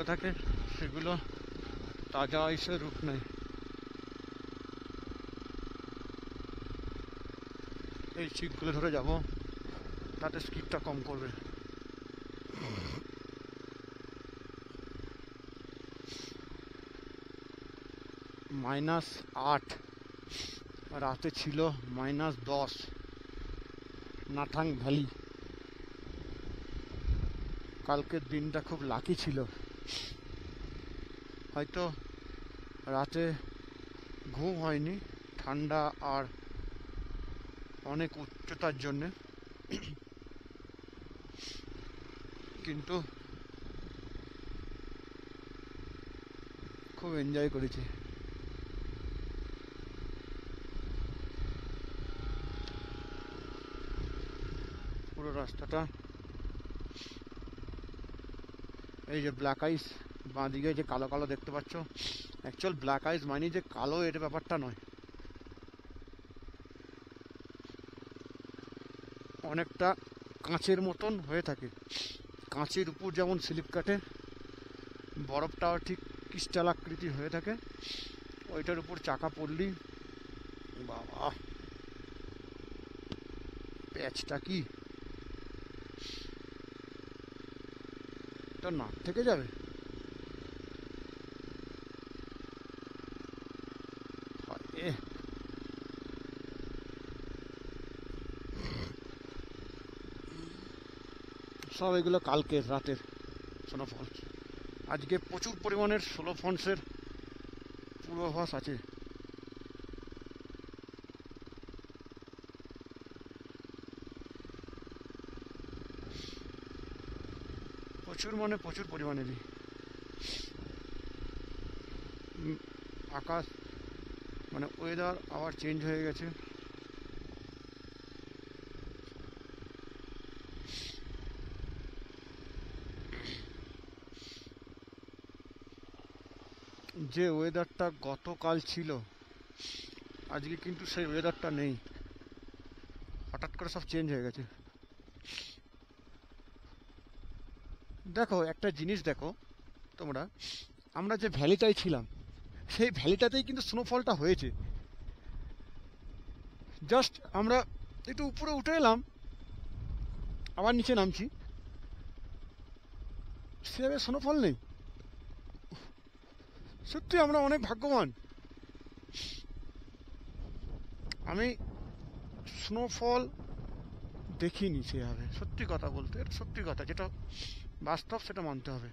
পড়ে থাকে সেগুলো তাজা আইসের রূপ নেয়। এই চিকগুলো ধরে যাব, তাতে স্কিডটা কম করবে। -8, রাতে ছিল -10 নাথাং ভ্যালি। কালকের দিনটা খুব লাকি ছিল, হয়তো রাতে ঘুম হয়নি ঠান্ডা আর অনেক উচ্চতার জন্যে, কিন্তু খুব এনজয় করেছি। পুরো রাস্তাটা এই যে ব্ল্যাক আইস, বাঁদিকে যে কালো কালো দেখতে পাচ্ছ, অ্যাকচুয়াল ব্ল্যাক আইস মানে যে কালো, এর ব্যাপারটা নয়, অনেকটা কাঁচের মতন হয়ে থাকে। কাঁচের উপর যেমন স্লিপ কাটে, বরফটাও ঠিক ক্রিস্টাল আকৃতি হয়ে থাকে, ওইটার উপর চাকা পড়লি বাবা, প্যাচটা কি তোর নাক থেকে যাবে। এ সব এগুলো কালকের রাতের স্নোফল। আজকে প্রচুর পরিমাণের স্নোফলসের পূর্বাভাস আছে। প্রচুর মানে প্রচুর পরিমাণেরই। আকাশ মানে ওয়েদার আবার চেঞ্জ হয়ে গেছে। যে ওয়েদারটা গতকাল ছিল, আজকে কিন্তু সেই ওয়েদারটা নেই, হঠাৎ করে সব চেঞ্জ হয়ে গেছে। দেখো একটা জিনিস দেখো তোমরা, আমরা যে ভ্যালিটায় ছিলাম সেই ভ্যালিটাতেই কিন্তু স্নোফলটা হয়েছে। জাস্ট আমরা একটু উপরে উঠে এলাম, আবার নিচে নামছি, সেভাবে স্নোফল নেই। সত্যি আমরা অনেক ভাগ্যবান। আমি স্নোফল দেখিনি সেভাবে, সত্যি কথা বলতে, এটা সত্যি কথা, যেটা বাস্তব সেটা মানতে হবে।